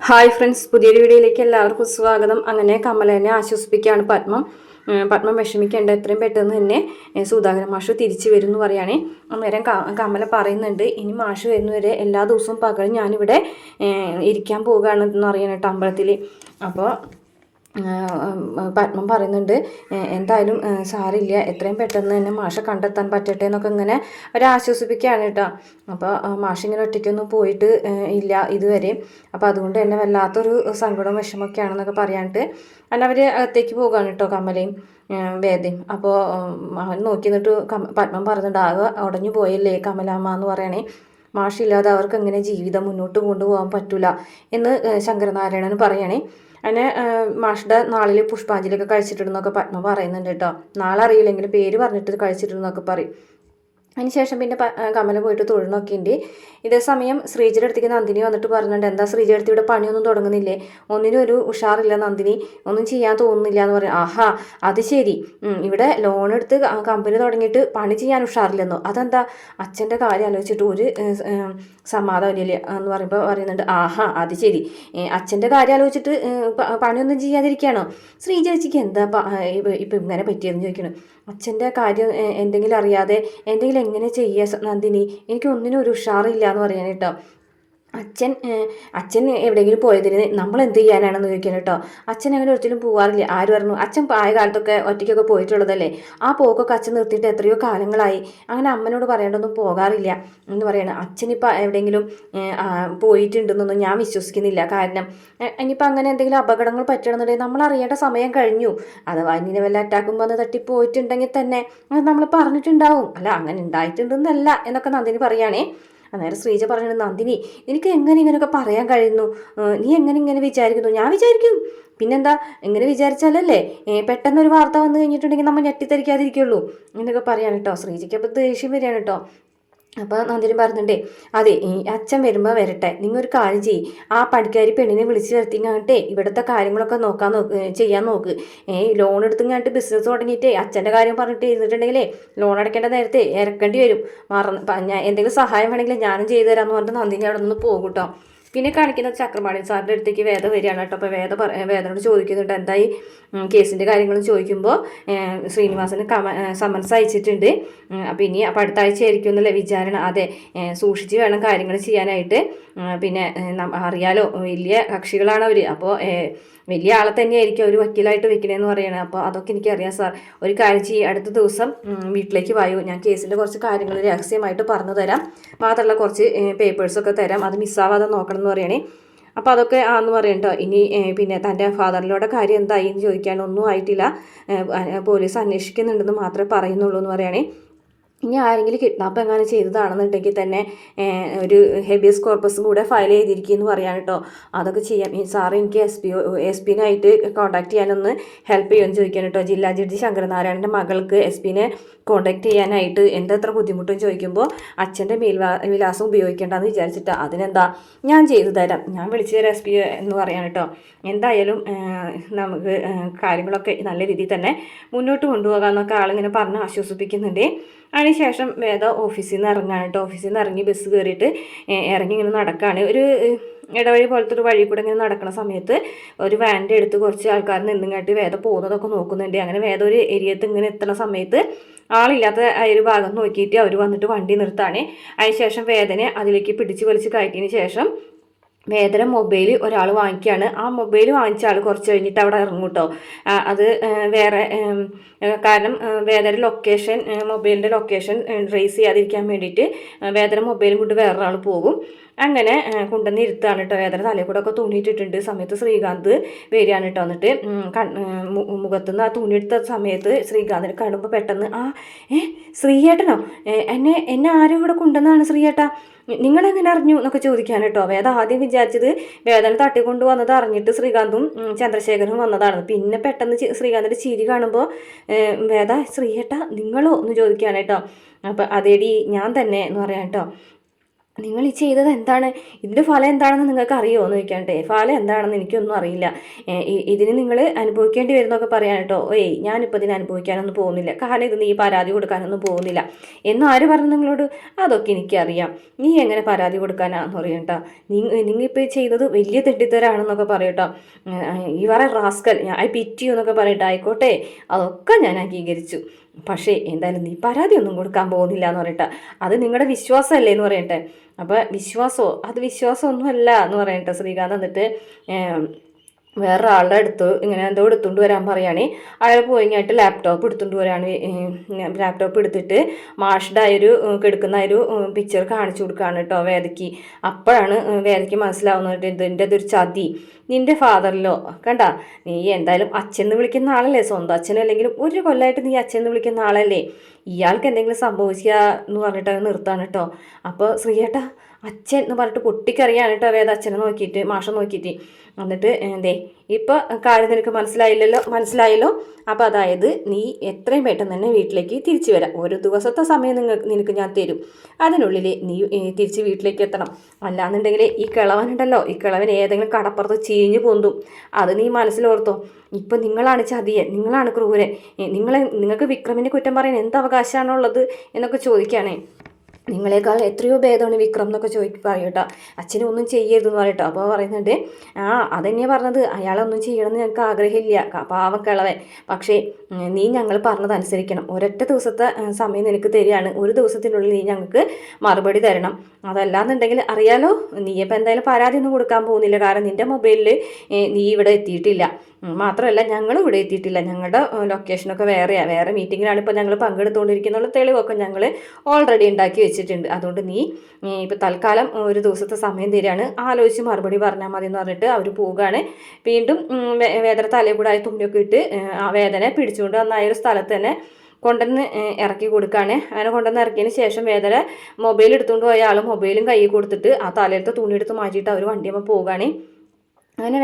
Hi friends, പുതിയൊരു വീഡിയോയിലേക്ക് എല്ലാവർക്കും സ്വാഗതം. അങ്ങനെ കമലേനെ ആശ്വസിപ്പിക്കുകയാണ് പത്മം വിഷമിക്കേണ്ട, എത്രയും പെട്ടെന്ന് തന്നെ സുധാകരൻ മാഷ് തിരിച്ചു വരും എന്ന് പറയുകയാണെ. അന്നേരം കമല പറയുന്നുണ്ട്, ഇനി മാഷ് വരുന്നവരെ എല്ലാ ദിവസവും പകൽ ഞാനിവിടെ ഇരിക്കാൻ പോവുകയാണെന്ന് അറിയണം കേട്ടോ അമ്പലത്തിൽ. അപ്പോൾ പത്മം പറയുന്നുണ്ട്, എന്തായാലും സാരില്ല, എത്രയും പെട്ടെന്ന് തന്നെ മാഷെ കണ്ടെത്താൻ പറ്റട്ടെ എന്നൊക്കെ ഇങ്ങനെ ഒരാശ്വസിപ്പിക്കുകയാണ് കേട്ടോ. അപ്പോൾ മാഷിങ്ങനെ ഒറ്റയ്ക്കൊന്നും പോയിട്ട് ഇല്ല ഇതുവരെ. അപ്പോൾ അതുകൊണ്ട് തന്നെ വല്ലാത്തൊരു സങ്കടവും വിഷമമൊക്കെയാണെന്നൊക്കെ പറയാനിട്ട് അല്ല അവർ അകത്തേക്ക് പോകുകയാണ് കേട്ടോ, കമലയും വേദയും. അപ്പോൾ നോക്കി നിന്നിട്ട് പത്മം പറയുന്നുണ്ട്, ആകെ ഉടഞ്ഞു പോയല്ലേ കമലാമ്മ എന്ന് പറയണേ. മാഷില്ലാതെ അവർക്ക് എങ്ങനെ ജീവിതം മുന്നോട്ട് കൊണ്ടുപോകാൻ പറ്റില്ല എന്ന് ശങ്കരനാരായണൻ പറയണേ. അങ്ങനെ മാഷ്ടെ നാളിൽ പുഷ്പാഞ്ജലിയൊക്കെ കഴിച്ചിട്ടുണ്ടെന്നൊക്കെ പത്മ പറയുന്നുണ്ട് കേട്ടോ. നാളെ അറിയില്ലെങ്കിലും പേര് പറഞ്ഞിട്ട് കഴിച്ചിട്ടുണ്ടെന്നൊക്കെ പറയും. അതിനുശേഷം പിന്നെ കമല പോയിട്ട് തൊഴിൽ ഉണ്ട്. ഇതേ സമയം ശ്രീജിയുടെ അടുത്തേക്ക് നന്ദിനി വന്നിട്ട് പറഞ്ഞിട്ടുണ്ട്, എന്താ ശ്രീജിയുടെ അടുത്ത് ഇവിടെ പണിയൊന്നും തുടങ്ങുന്നില്ലേ, ഒന്നിനും ഒരു ഉഷാറില്ല നന്ദിനി, ഒന്നും ചെയ്യാൻ തോന്നുന്നില്ല എന്ന് പറയും. ആഹാ, അത് ശരി, ഇവിടെ ലോൺ എടുത്ത് കമ്പനി തുടങ്ങിയിട്ട് പണി ചെയ്യാൻ ഉഷാറില്ലെന്നോ, അതെന്താ അച്ഛൻ്റെ കാര്യം ആലോചിച്ചിട്ട് ഒരു സമാധാനമില്ലേ എന്ന് പറയുന്നുണ്ട്. ആഹാ, അത് ശരി, അച്ഛൻ്റെ കാര്യം ആലോചിച്ചിട്ട് പണിയൊന്നും ചെയ്യാതിരിക്കുകയാണോ? ശ്രീജേച്ചിക്ക് എന്താ ഇപ്പം ഇങ്ങനെ പറ്റിയെന്ന് ചോദിക്കണം. അച്ഛൻ്റെ കാര്യം എന്തെങ്കിലും അറിയാതെ എന്തെങ്കിലും എങ്ങനെ ചെയ്യുക നന്ദിനി, എനിക്ക് ഒന്നിനും ഒരു ഉഷാറില്ല എന്ന് പറയാൻ കേട്ടോ. അച്ഛൻ എവിടെയെങ്കിലും പോയതിന് നമ്മൾ എന്ത് ചെയ്യാനാണെന്ന് ചോദിക്കാൻ കേട്ടോ. അച്ഛൻ അങ്ങനെ ഒരിക്കലും പോകാറില്ല. ആര് പറഞ്ഞു? അച്ഛൻ ആയ കാലത്തൊക്കെ ഒറ്റയ്ക്കൊക്കെ പോയിട്ടുള്ളതല്ലേ. ആ പോക്കൊക്കെ അച്ഛൻ നിർത്തിയിട്ട് എത്രയോ കാലങ്ങളായി. അങ്ങനെ അമ്മനോട് പറയേണ്ടൊന്നും പോകാറില്ല എന്ന് പറയണം. അച്ഛനിപ്പോൾ എവിടെയെങ്കിലും പോയിട്ടുണ്ടെന്നൊന്നും ഞാൻ വിശ്വസിക്കുന്നില്ല. കാരണം ഇനിയിപ്പോൾ അങ്ങനെ എന്തെങ്കിലും അപകടങ്ങൾ പറ്റണമെന്നുണ്ടെങ്കിൽ നമ്മൾ അറിയേണ്ട സമയം കഴിഞ്ഞു. അഥവാ ഇങ്ങനെ വല്ല അറ്റാക്കും വന്ന് തട്ടിപ്പോയിട്ടുണ്ടെങ്കിൽ തന്നെ അത് നമ്മൾ പറഞ്ഞിട്ടുണ്ടാവും. അല്ല, അങ്ങനെ ഉണ്ടായിട്ടുണ്ടെന്നല്ല എന്നൊക്കെ നന്ദിനി പറയുകയാണേ. അന്നേരം ശ്രീജ പറഞ്ഞു, നന്ദിനി നിനക്ക് എങ്ങനെ ഇങ്ങനെയൊക്കെ പറയാൻ കഴിയുന്നു? നീ എങ്ങനെ ഇങ്ങനെ വിചാരിക്കുന്നു? ഞാൻ വിചാരിക്കും, പിന്നെന്താ, ഇങ്ങനെ വിചാരിച്ചാലല്ലേ പെട്ടെന്നൊരു വാർത്ത വന്നു കഴിഞ്ഞിട്ടുണ്ടെങ്കിൽ നമ്മൾ ഞെട്ടിത്തരിക്കാതിരിക്കുള്ളൂ എന്നൊക്കെ പറയാൻ കേട്ടോ. ശ്രീജയ്ക്ക് അപ്പോൾ ദേഷ്യം വരികയാണ് കേട്ടോ. അപ്പോൾ നന്ദിനി പറഞ്ഞിട്ടേ, അതെ അച്ഛൻ വരുമ്പോൾ വരട്ടെ, നിങ്ങൾ ഒരു കാര്യം ചെയ്യും, ആ പണിക്കാരി പെണ്ണിനെ വിളിച്ച് വരുത്തിങ്ങാട്ടെ ഇവിടുത്തെ കാര്യങ്ങളൊക്കെ ചെയ്യാൻ നോക്ക്. ലോൺ എടുത്തിങ്ങാട്ട് ബിസിനസ് തുടങ്ങിയിട്ടേ അച്ഛൻ്റെ കാര്യം പറഞ്ഞിട്ട് ഇരുന്നിട്ടുണ്ടെങ്കിലേ ലോൺ അടയ്ക്കേണ്ട നേരത്തെ ഇറക്കേണ്ടി വരും. ഞാൻ എന്തെങ്കിലും സഹായം വേണമെങ്കിൽ ഞാനും ചെയ്തു തരാമെന്ന് പറഞ്ഞിട്ട് നന്ദിനി അവിടെ നിന്ന് പോകും കേട്ടോ. പിന്നെ കാണിക്കുന്നത് ചക്രപാണി സാറിൻ്റെ അടുത്തേക്ക് വേദ വരികയാണ് കേട്ടോ. അപ്പോൾ വേദനോട് ചോദിക്കുന്നുണ്ട്, എന്തായി കേസിൻ്റെ കാര്യങ്ങളും ചോദിക്കുമ്പോൾ ശ്രീനിവാസന് സമൻസ് അയച്ചിട്ടുണ്ട്, അപ്പോൾ അടുത്ത ആഴ്ച ആയിരിക്കും എന്നല്ലേ വിചാരണ. അതെ, സൂക്ഷിച്ച് വേണം കാര്യങ്ങൾ ചെയ്യാനായിട്ട്. പിന്നെ അറിയാലോ, വലിയ കക്ഷികളാണ് അവർ. അപ്പോൾ വലിയ ആളെ തന്നെയായിരിക്കും അവർ വക്കീലായിട്ട് വെക്കണേന്ന് പറയണത്. അപ്പോൾ അതൊക്കെ എനിക്കറിയാം സാർ. ഒരു കാര്യം ചെയ്യും, അടുത്ത ദിവസം വീട്ടിലേക്ക് വായു, ഞാൻ കേസിൻ്റെ കുറച്ച് കാര്യങ്ങൾ രഹസ്യമായിട്ട് പറഞ്ഞു തരാം, മാത്രമല്ല കുറച്ച് പേപ്പേഴ്സൊക്കെ തരാം, അത് മിസ്സാവാതെ നോക്കണം എന്ന് പറയണേ. അപ്പോൾ അതൊക്കെ ആന്ന് പറയും കേട്ടോ. ഇനി പിന്നെ തൻ്റെ ഫാദറിലൂടെ കാര്യം എന്തായി എന്ന് ചോദിക്കാനൊന്നും ആയിട്ടില്ല, പോലീസ് അന്വേഷിക്കുന്നുണ്ടെന്ന് മാത്രമേ പറയുന്നുള്ളൂ എന്ന് പറയണേ. ഇനി ആരെങ്കിലും കിഡ്നാപ്പ് എങ്ങനെ ചെയ്തതാണെന്നുണ്ടെങ്കിൽ തന്നെ ഒരു ഹെബിയസ് കോർപ്പസും കൂടെ ഫയൽ ചെയ്തിരിക്കുമെന്ന് പറയാൻ കേട്ടോ. അതൊക്കെ ചെയ്യാം. സാറ് എനിക്ക് എസ് പിനായിട്ട് കോൺടാക്ട് ചെയ്യാനൊന്ന് ഹെൽപ്പ് ചെയ്യുമെന്ന് ചോദിക്കാൻ കേട്ടോ. ജില്ലാ ജഡ്ജി ശങ്കരനാരായണൻ്റെ മകൾക്ക് എസ് പിനെ കോൺടാക്ട് ചെയ്യാനായിട്ട് എന്താ എത്ര ബുദ്ധിമുട്ടെന്ന് ചോദിക്കുമ്പോൾ അച്ഛൻ്റെ വിലാസം ഉപയോഗിക്കേണ്ടെന്ന് വിചാരിച്ചിട്ട്, അതിനെന്താ ഞാൻ ചെയ്തു തരാം, ഞാൻ വിളിച്ചു തരാം എസ് പി എന്ന് പറയാൻ കേട്ടോ. എന്തായാലും നമുക്ക് കാര്യങ്ങളൊക്കെ നല്ല രീതിയിൽ തന്നെ മുന്നോട്ട് കൊണ്ടുപോകാമെന്നൊക്കെ ആളിങ്ങനെ പറഞ്ഞ് ആശ്വസിപ്പിക്കുന്നുണ്ട്. അതിനുശേഷം വേദ ഓഫീസിൽ നിന്ന് ഇറങ്ങാണ് കേട്ടോ. ഓഫീസിൽ നിന്ന് ഇറങ്ങി ബസ് കയറിയിട്ട് ഇറങ്ങി ഇങ്ങനെ നടക്കുകയാണ്. ഒരു ഇടവഴി പോലത്തെ ഒരു വഴി കൂടെ ഇങ്ങനെ നടക്കുന്ന സമയത്ത് ഒരു വാൻ്റെ അടുത്ത് കുറച്ച് ആൾക്കാർ നിന്നിങ്ങാട്ട് വേദ പോകുന്നതൊക്കെ നോക്കുന്നുണ്ട്. അങ്ങനെ വേദ ഒരു ഏരിയത്ത് ഇങ്ങനെ എത്തുന്ന സമയത്ത് ആളില്ലാത്ത ഒരു ഭാഗം നോക്കിയിട്ട് അവർ വന്നിട്ട് വണ്ടി നിർത്താണ്. അതിനുശേഷം വേദനെ അതിലേക്ക് പിടിച്ച് വലിച്ച് കയറ്റിയതിന് ശേഷം വേദന മൊബൈൽ ഒരാൾ വാങ്ങിക്കുകയാണ്. ആ മൊബൈൽ വാങ്ങിച്ച ആൾ കുറച്ച് കഴിഞ്ഞിട്ട് അവിടെ ഇറങ്ങും കേട്ടോ. അത് വേറെ കാരണം വേദന ലൊക്കേഷൻ, മൊബൈലിൻ്റെ ലൊക്കേഷൻ ട്രേസ് ചെയ്യാതിരിക്കാൻ വേണ്ടിയിട്ട് വേദന മൊബൈലും കൊണ്ട് വേറൊരാൾ പോകും. അങ്ങനെ കൊണ്ടുവന്ന് ഇരുത്താണ് കേട്ടോ. വേദന തലയിൽ കൂടെ ഒക്കെ തുണിയിട്ടിട്ടുണ്ട്. സമയത്ത് ശ്രീകാന്ത് വരികയാണ് കേട്ടോ. എന്നിട്ട് മുഖത്തുനിന്ന് ആ തുണിയെടുത്ത സമയത്ത് ശ്രീകാന്തിനെ കാണുമ്പോൾ പെട്ടെന്ന് ശ്രീയേട്ടനോ, എന്നെ ആരും ഇവിടെ കൊണ്ടുവന്നതാണ് ശ്രീയേട്ടാ, നിങ്ങളെങ്ങനെ അറിഞ്ഞു എന്നൊക്കെ ചോദിക്കാൻ കേട്ടോ. വേദ ആദ്യം വിചാരിച്ചത് വേദന തട്ടിക്കൊണ്ട് വന്നത് അറിഞ്ഞിട്ട് ശ്രീകാന്തും ചന്ദ്രശേഖരനും വന്നതാണ്. പിന്നെ പെട്ടെന്ന് ശ്രീകാന്തിൻ്റെ ചിരി കാണുമ്പോൾ വേദ, ശ്രീയേട്ടാ നിങ്ങളോ എന്ന് ചോദിക്കാൻ കേട്ടോ. അപ്പം അതേടി ഞാൻ തന്നെ എന്ന് പറയാം കേട്ടോ. നിങ്ങൾ ഈ ചെയ്തത് എന്താണ്, ഇതിൻ്റെ ഫലം എന്താണെന്ന് നിങ്ങൾക്ക് അറിയുമോ എന്ന് ചോദിക്കാണ്ടേ. ഫലം എന്താണെന്ന് എനിക്കൊന്നും അറിയില്ല, ഇതിന് നിങ്ങൾ അനുഭവിക്കേണ്ടി വരുന്നൊക്കെ പറയാൻ കേട്ടോ. ഞാനിപ്പോൾ ഇതിന് അനുഭവിക്കാനൊന്നും പോകുന്നില്ല, കാരണം ഇത് നീ പരാതി കൊടുക്കാനൊന്നും പോകുന്നില്ല എന്ന് ആര് പറഞ്ഞു നിങ്ങളോട്? അതൊക്കെ എനിക്കറിയാം, നീ എങ്ങനെ പരാതി കൊടുക്കാനാന്ന് പറയും കേട്ടോ. നിങ്ങളിപ്പോൾ ചെയ്തത് വലിയ തെറ്റിത്തരാണെന്നൊക്കെ പറയട്ടോ. ഈ പറ റാസ്കൽ, ഞാൻ പിറ്റി എന്നൊക്കെ പറയട്ടെ. ആയിക്കോട്ടെ, അതൊക്കെ ഞാൻ അംഗീകരിച്ചു, പക്ഷേ എന്തായാലും നീ പരാതി ഒന്നും കൊടുക്കാൻ പോകുന്നില്ല എന്ന് പറയട്ടെ. അത് നിങ്ങളുടെ വിശ്വാസമല്ലേ എന്ന് പറയട്ടെ. അപ്പോൾ വിശ്വാസമോ, അത് വിശ്വാസമൊന്നുമല്ല എന്ന് പറയട്ടെ. ശ്രീകാന്ത് എന്നിട്ട് വേറൊരാളുടെ അടുത്ത് ഇങ്ങനെ എന്തോ എടുത്തുകൊണ്ട് വരാൻ പറയുകയാണ്. അയാൾ പോയി കഴിഞ്ഞിട്ട് ലാപ്ടോപ്പ് എടുത്തുകൊണ്ട് വരാണ്. ലാപ്ടോപ്പ് എടുത്തിട്ട് മാഷ്ടെ ഒരു കിടക്കുന്ന ഒരു പിക്ചർ കാണിച്ചു കൊടുക്കുകയാണ് കേട്ടോ വേദയ്ക്ക്. അപ്പോഴാണ് വേദയ്ക്ക് മനസ്സിലാവുന്നത് ഇതിൻ്റെ അതൊരു ചതി. നിൻ്റെ ഫാദറിലോ കണ്ട, നീ എന്തായാലും അച്ഛൻ വിളിക്കുന്ന ആളല്ലേ, സ്വന്തം അച്ഛനും അല്ലെങ്കിലും ഒരു കൊല്ലമായിട്ട് നീ അച്ഛൻ വിളിക്കുന്ന ആളല്ലേ, ഇയാൾക്ക് എന്തെങ്കിലും സംഭവിക്കുക എന്ന് പറഞ്ഞിട്ട് അത് നിർത്താൻ കേട്ടോ. അപ്പോൾ ശ്രീയേട്ടാ അച്ഛൻ എന്ന് പറഞ്ഞിട്ട് പൊട്ടിക്കറിയാണ് കേട്ടോ വേദ അച്ഛനെ നോക്കിയിട്ട്, മാഷെ നോക്കിയിട്ട്. എന്നിട്ട് ഇപ്പോൾ കാര്യം നിനക്ക് മനസ്സിലായല്ലോ. അപ്പോൾ അതായത് നീ എത്രയും പെട്ടെന്ന് തന്നെ വീട്ടിലേക്ക് തിരിച്ചു വരാം. ഒരു ദിവസത്തെ സമയം നിനക്ക് ഞാൻ തരും, അതിനുള്ളിൽ നീ തിരിച്ച് വീട്ടിലേക്ക് എത്തണം. അല്ലാന്നുണ്ടെങ്കിൽ ഈ കിളവനുണ്ടല്ലോ, ഈ കിളവൻ ഏതെങ്കിലും കടപ്പുറത്ത് ചീഞ്ഞു പൊന്തും, അത് നീ മനസ്സിലോർത്തോ. ഇപ്പം നിങ്ങളാണ് ചതിയൻ, നിങ്ങളാണ് ക്രൂരൻ, നിങ്ങൾക്ക് വിക്രമിനെ കുറ്റം പറയാൻ എന്ത് അവകാശമാണുള്ളത് എന്നൊക്കെ ചോദിക്കുകയാണേ. നിങ്ങളെക്കാൾ എത്രയോ ഭേദമാണ് വിക്രം എന്നൊക്കെ പറയും കേട്ടോ. അച്ഛനെ ഒന്നും ചെയ്യരുതെന്ന് പറയട്ടോ. അപ്പോൾ പറയുന്നുണ്ട്, അതെന്നെയാണ് പറഞ്ഞത്, അയാളൊന്നും ചെയ്യണമെന്ന് ഞങ്ങൾക്ക് ആഗ്രഹമില്ല, പാവം കിളവൻ. പക്ഷേ നീ ഞങ്ങൾ പറഞ്ഞത് അനുസരിക്കണം. ഒരൊറ്റ ദിവസത്തെ സമയം നിനക്ക് തരികയാണ്, ഒരു ദിവസത്തിനുള്ളിൽ നീ ഞങ്ങൾക്ക് മറുപടി തരണം. അതല്ലാന്നുണ്ടെങ്കിൽ അറിയാലോ, നീ ഇപ്പം എന്തായാലും പരാതി ഒന്നും കൊടുക്കാൻ പോകുന്നില്ല, കാരണം നിൻ്റെ മൊബൈലിൽ നീ ഇവിടെ എത്തിയിട്ടില്ല. മാത്രമല്ല ഞങ്ങളും ഇവിടെ എത്തിയിട്ടില്ല, ഞങ്ങളുടെ ലൊക്കേഷനൊക്കെ വേറെ മീറ്റിങ്ങിലാണ് ഇപ്പോൾ ഞങ്ങൾ പങ്കെടുത്തുകൊണ്ടിരിക്കുന്നുള്ള തെളിവൊക്കെ ഞങ്ങൾ ഓൾറെഡി ഉണ്ടാക്കി വെച്ചിട്ടുണ്ട്. അതുകൊണ്ട് നീ ഇപ്പോൾ തൽക്കാലം ഒരു ദിവസത്തെ സമയം തരികയാണ്, ആലോചിച്ച് മറുപടി പറഞ്ഞാൽ മതി എന്ന് പറഞ്ഞിട്ട് അവർ പോവുകയാണ്. വീണ്ടും വേദന തലയിൽ കൂടെ ആയി തുണിയൊക്കെ ഇട്ട് ആ വേദന പിടിച്ചുകൊണ്ട് വന്ന ഒരു സ്ഥലത്ത് തന്നെ കൊണ്ടുവന്ന് ഇറക്കി കൊടുക്കുകയാണ്. അങ്ങനെ കൊണ്ടുവന്ന് ഇറക്കിയതിന് ശേഷം വേദന മൊബൈൽ എടുത്തുകൊണ്ട് പോയ ആൾ മൊബൈലും കയ്യിൽ കൊടുത്തിട്ട് ആ തലയിലത്തെ തുണി എടുത്ത് മാറ്റിയിട്ട് അവർ വണ്ടിയമ്മ പോവുകയാണ്. അങ്ങനെ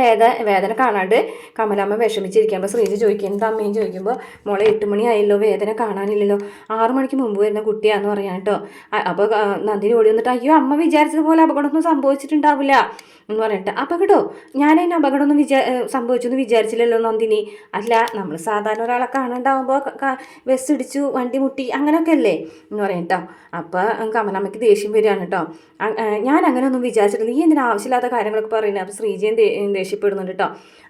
വേദന കാണാണ്ട് കമലാമ്മ വിഷമിച്ചിരിക്കുമ്പോൾ ശ്രീജ ചോദിക്കും, എന്താ അമ്മയും ചോദിക്കുമ്പോൾ, മോളെ 8 മണിയായല്ലോ, വേദന കാണാനില്ലല്ലോ, 6 മണിക്ക് മുമ്പ് വരുന്ന കുട്ടിയാന്ന് പറയാൻ കേട്ടോ. അപ്പോൾ നന്ദിനി ഓടി വന്നിട്ട്, അയ്യോ അമ്മ വിചാരിച്ചതുപോലെ അപകടമൊന്നും സംഭവിച്ചിട്ടുണ്ടാവില്ല എന്ന് പറയട്ടെ. അപകടമോ, ഞാനതിന് അപകടമൊന്നും സംഭവിച്ചെന്ന് വിചാരിച്ചില്ലല്ലോ നന്ദിനി. അല്ല, നമ്മൾ സാധാരണ ഒരാളെ കാണാണ്ടാവുമ്പോൾ ബസ് ഇടിച്ചു, വണ്ടി മുട്ടി, അങ്ങനെയൊക്കെ അല്ലേ എന്ന് പറയും കേട്ടോ. അപ്പോൾ കമലമ്മയ്ക്ക് ദേഷ്യം വരികയാണ് കേട്ടോ. ഞാൻ അങ്ങനെ ഒന്നും വിചാരിച്ചിട്ടില്ല, നീ എന്തിനാ ആവശ്യമില്ലാത്ത കാര്യങ്ങളൊക്കെ പറയുന്നത്. അപ്പോൾ ശ്രീജയും ദേഷ്യപ്പെടുന്നുണ്ട് കേട്ടോ.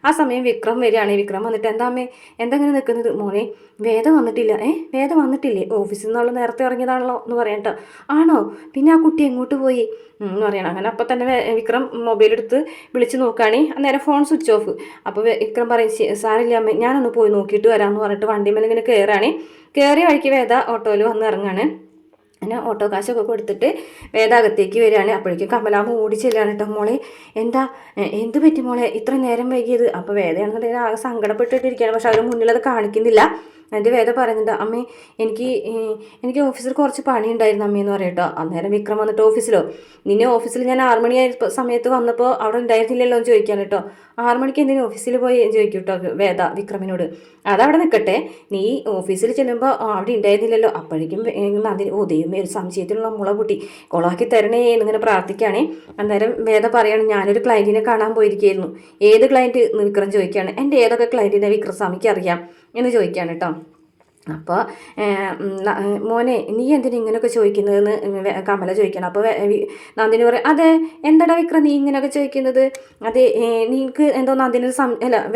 ആ സമയം വിക്രം വരികയാണ്. വിക്രം വന്നിട്ട്, എന്താ അമ്മേ എന്തെങ്ങനെ നിൽക്കുന്നത്? മോനെ വേദ വന്നിട്ടില്ല. വേദ വന്നിട്ടില്ലേ? ഓഫീസിൽ നിന്നുള്ള നേരത്തെ ഇറങ്ങിയതാണല്ലോ എന്ന് പറയാം കേട്ടോ. ആണോ? പിന്നെ ആ കുട്ടി എങ്ങോട്ട് പോയി എന്ന് പറയണം. അങ്ങനെ അപ്പം തന്നെ വിക്രം മൊബൈലെടുത്ത് വിളിച്ച് നോക്കുകയാണ്. അന്നേരം ഫോൺ സ്വിച്ച് ഓഫ്. അപ്പോൾ വിക്രം പറയും, സാറില്ല അമ്മേ, ഞാനൊന്ന് പോയി നോക്കിയിട്ട് വരാമെന്ന് പറഞ്ഞിട്ട് വണ്ടിമേൽ ഇങ്ങനെ കയറാണ്. കയറിയ വഴിക്ക് വേദ ഓട്ടോയിൽ വന്ന് ഇറങ്ങാണ്. അങ്ങനെ ഓട്ടോ കാശൊക്കെ കൊടുത്തിട്ട് വേദാകത്തേക്ക് വരികയാണ്. അപ്പോഴേക്കും കമലാമ്മ ഓടി ചെല്ലുകയാണ് കേട്ടോ. മോളെ എന്ത് പറ്റി മോളെ ഇത്ര നേരം വൈകിയത്? അപ്പോൾ വേദയാണെന്നുണ്ടെങ്കിൽ ആകെ സങ്കടപ്പെട്ടിട്ടിരിക്കുകയാണ്. പക്ഷെ അവർ മുന്നിലത് കാണിക്കുന്നില്ല. എൻ്റെ വേദ പറയുന്നുണ്ട്, അമ്മേ എനിക്ക് ഓഫീസിൽ കുറച്ച് പണി ഉണ്ടായിരുന്നു അമ്മയെന്ന് പറയട്ടോ. അന്നേരം വിക്രം വന്നിട്ട്, ഓഫീസിലോ? നിന്നെ ഓഫീസിൽ ഞാൻ 6 മണിയായ സമയത്ത് വന്നപ്പോൾ അവിടെ ഉണ്ടായിരുന്നില്ലല്ലോ എന്ന് ചോദിക്കാൻ കേട്ടോ. 6 മണിക്ക് എന്തിനും ഓഫീസിൽ പോയി ചോദിക്കും കേട്ടോ വേദ വിക്രമിനോട്. അതവിടെ നിൽക്കട്ടെ, നീ ഓഫീസിൽ ചെല്ലുമ്പോൾ അവിടെ ഉണ്ടായിരുന്നില്ലല്ലോ. അപ്പോഴേക്കും നന്ദിനി, ദൈവമേ ഒരു സംശയത്തിലുള്ള മുള പൊട്ടി, കൊളാക്കി തരണേ എന്നിങ്ങനെ പ്രാർത്ഥിക്കുകയാണ്. അന്നേരം വേദ പറയുകയാണ്, ഞാനൊരു ക്ലയൻറ്റിനെ കാണാൻ പോയിരിക്കുകയായിരുന്നു. ഏത് ക്ലയൻറ്റ് എന്ന് വിക്രം ചോദിക്കുകയാണ്. എൻ്റെ ഏതൊക്കെ ക്ലയൻറ്റിനെ വിക്രം സ്വാമിക്ക് അറിയാം എന്ന് ചോദിക്കുകയാണ് കേട്ടോ. അപ്പോൾ മോനെ നീ എന്തിനാ ഇങ്ങനെയൊക്കെ ചോദിക്കുന്നതെന്ന് കമല ചോദിക്കണം. അപ്പോൾ നന്ദിനി പറയും, അതെ എന്താടാ വിക്രം നീ ഇങ്ങനെയൊക്കെ ചോദിക്കുന്നത്? അതെ നിനക്ക് എന്തോ നന്ദിനി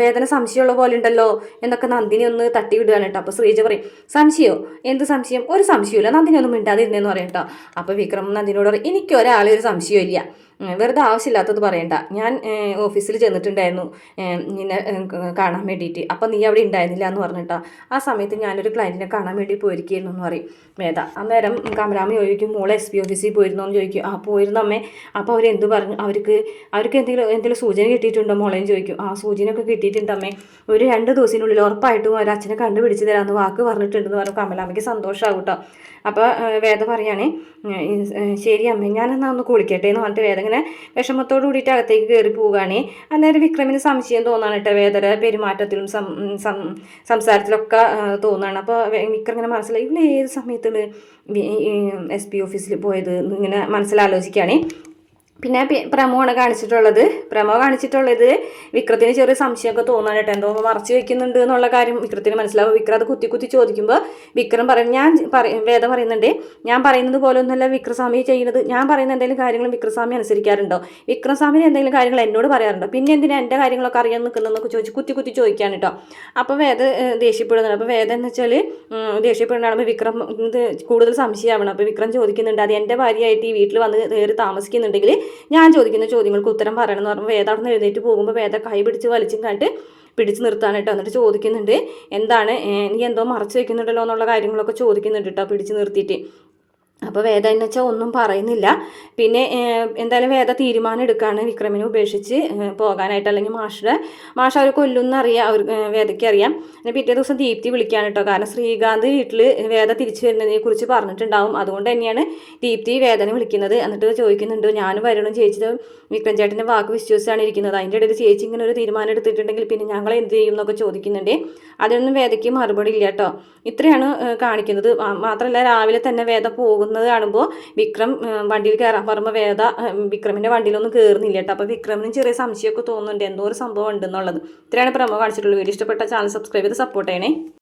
വേദന സംശയമുള്ള പോലെ ഉണ്ടല്ലോ എന്നൊക്കെ നന്ദിനി ഒന്ന് തട്ടി വിടുകയാണ് കേട്ടോ. അപ്പോൾ ശ്രീജ പറയും, സംശയമോ? എന്ത് സംശയം? ഒരു സംശയമില്ല, നന്ദിനി ഒന്നും മിണ്ടാതിരുന്നേന്ന് പറയും കേട്ടോ. അപ്പോൾ വിക്രം നന്ദിനിയോട് പറയും, എനിക്കൊരാളെ ഒരു സംശയമില്ല, വെറുതെ ആവശ്യമില്ലാത്തത് പറയണ്ട. ഞാൻ ഓഫീസിൽ ചെന്നിട്ടുണ്ടായിരുന്നു നിന്നെ കാണാൻ വേണ്ടിയിട്ട്, അപ്പം നീ അവിടെ ഉണ്ടായിരുന്നില്ല എന്ന് പറഞ്ഞിട്ടാ. ആ സമയത്ത് ഞാനൊരു ക്ലയൻറ്റിനെ കാണാൻ വേണ്ടി പോയിരിക്കുന്നു എന്ന് പറയും വേദ. അന്നേരം കമലാമ്മ ചോദിക്കും, മോളെ SP ഓഫീസിൽ പോയിരുന്നോ എന്ന് ചോദിക്കും. പോയിരുന്നു അമ്മേ. അപ്പോൾ അവരെന്ത് പറഞ്ഞു? അവർക്ക് എന്തെങ്കിലും സൂചന കിട്ടിയിട്ടുണ്ടോ മോളെന്ന് ചോദിക്കും. സൂചനയൊക്കെ കിട്ടിയിട്ടുണ്ട് അമ്മേ, ഒരു 2 ദിവസത്തിനുള്ളിൽ ഉറപ്പായിട്ടും ഒരു അച്ഛനെ കണ്ടുപിടിച്ച് തരാമെന്ന് വാക്ക് പറഞ്ഞിട്ടുണ്ടെന്ന് പറഞ്ഞു. കമലാമ്മയ്ക്ക് സന്തോഷമാകും കേട്ടോ. അപ്പോൾ വേദ പറയുകയാണേ, ശരി അമ്മേ ഞാനെന്നാൽ ഒന്ന് കുളിക്കട്ടെ എന്ന് പറഞ്ഞിട്ട് വേദ ഇങ്ങനെ വിഷമത്തോട് കൂടിയിട്ട് അകത്തേക്ക് കയറി പോവുകയാണ്. അന്നേരം വിക്രമിന് സംശയം തോന്നാണ് കേട്ടോ, വേദന പെരുമാറ്റത്തിലും സംസാരത്തിലൊക്കെ തോന്നുകയാണ്. അപ്പോൾ വിക്രം ഇങ്ങനെ മനസ്സിലായി ഇവിടെ ഏത് സമയത്താണ് SP ഓഫീസിൽ പോയത് ഇങ്ങനെ മനസ്സിലാലോചിക്കുകയാണ്. പിന്നെ പ്രമോണ് കാണിച്ചിട്ടുള്ളത് വിക്രത്തിന് ചെറിയ സംശയമൊക്കെ തോന്നാൻ കേട്ടോ, എന്തോ മറച്ചു വെക്കുന്നുണ്ട് എന്നുള്ള കാര്യം വിക്രത്തിന് മനസ്സിലാവും. വിക്രം അത് കുത്തി ചോദിക്കുമ്പോൾ വിക്രം വേദ പറയുന്നുണ്ട്, ഞാൻ പറയുന്നത് പോലെ ഒന്നുമല്ല വിക്രസ്വാമി ചെയ്യുന്നത്, ഞാൻ പറയുന്ന എന്തെങ്കിലും കാര്യങ്ങളും വിക്രസ്വാമി അനുസരിക്കാറുണ്ടോ, വിക്രസ്വാമിന് എന്തെങ്കിലും കാര്യങ്ങൾ എന്നോട് പറയാറുണ്ടോ, പിന്നെ എന്തിനാ എൻ്റെ കാര്യങ്ങളൊക്കെ അറിയാൻ നിൽക്കുന്നതെന്നൊക്കെ ചോദിച്ച് കുത്തി ചോദിക്കാൻ കേട്ടോ. അപ്പോൾ വേദ ദേഷ്യപ്പെടുന്നുണ്ട്. അപ്പോൾ വേദ എന്ന് വെച്ചാൽ ദേഷ്യപ്പെടുന്നതാകുമ്പോൾ വിക്രം ഇത് കൂടുതൽ സംശയമാവണം. അപ്പോൾ വിക്രം ചോദിക്കുന്നുണ്ട്, അത് എൻ്റെ ഭാര്യയായിട്ട് ഈ വീട്ടിൽ വന്ന് കയറി താമസിക്കുന്നുണ്ടെങ്കിൽ ഞാൻ ചോദിക്കുന്ന ചോദ്യങ്ങൾക്ക് ഉത്തരം പറയണം എന്ന് പറയുമ്പോൾ വേദ അവിടെ നിന്ന് എഴുന്നേറ്റ് പോകുമ്പോൾ വേദ കൈ വലിച്ചും കണ്ടിട്ട് പിടിച്ച് നിർത്താനായിട്ടോ. എന്നിട്ട് ചോദിക്കുന്നുണ്ട്, എന്താണ് നീ എന്തോ മറച്ചു വെക്കുന്നുണ്ടല്ലോ എന്നുള്ള കാര്യങ്ങളൊക്കെ ചോദിക്കുന്നുണ്ട് കേട്ടോ പിടിച്ച് നിർത്തിയിട്ട്. അപ്പോൾ വേദ എന്ന് വെച്ചാൽ ഒന്നും പറയുന്നില്ല. പിന്നെ എന്തായാലും വേദ തീരുമാനം എടുക്കുകയാണ് വിക്രമിനെ ഉപേക്ഷിച്ച് പോകാനായിട്ട്, അല്ലെങ്കിൽ മാഷ് അവർ കൊല്ലുമെന്നറിയാം, വേദയ്ക്ക് അറിയാം. പിന്നെ പിറ്റേ ദിവസം ദീപ്തി വിളിക്കാൻ കേട്ടോ, കാരണം ശ്രീകാന്ത് വീട്ടിൽ വേദ തിരിച്ചു വരുന്നതിനെ കുറിച്ച് പറഞ്ഞിട്ടുണ്ടാവും. അതുകൊണ്ട് തന്നെയാണ് ദീപ്തി വേദന വിളിക്കുന്നത്. എന്നിട്ട് ചോദിക്കുന്നുണ്ട്, ഞാനും വരണം, ചേച്ചി വിക്രം ചേട്ടൻ്റെ വാക്ക് വിശ്വസിച്ചാണ് ഇരിക്കുന്നത്, അതിൻ്റെ ഇടയിൽ ചേച്ചി ഇങ്ങനെ ഒരു തീരുമാനം എടുത്തിട്ടുണ്ടെങ്കിൽ പിന്നെ ഞങ്ങൾ എന്ത് ചെയ്യും എന്നൊക്കെ ചോദിക്കുന്നുണ്ട്. അതിനൊന്നും വേദയ്ക്ക് മറുപടി ഇല്ല കേട്ടോ. ഇത്രയാണ് കാണിക്കുന്നത്. മാത്രമല്ല രാവിലെ തന്നെ വേദ പോകുന്നത് കാണുമ്പോൾ വിക്രം വണ്ടിയിൽ കയറാൻ പറയുമ്പോൾ വേദ വിക്രമിൻ്റെ വണ്ടിയിലൊന്നും കയറുന്നില്ല കേട്ടോ. അപ്പോൾ വിക്രമിനും ചെറിയ സംശയമൊക്കെ തോന്നുന്നുണ്ട്, എന്തോ ഒരു സംഭവം ഉണ്ടെന്നുള്ളത്. ഇത്രയാണ് പ്രമോ കാണിച്ചിട്ടുള്ളത്. വീഡിയോ ഇഷ്ടപ്പെട്ട ചാനൽ സബ്സ്ക്രൈബ് ചെയ്ത് സപ്പോർട്ട് ചെയ്യണേ.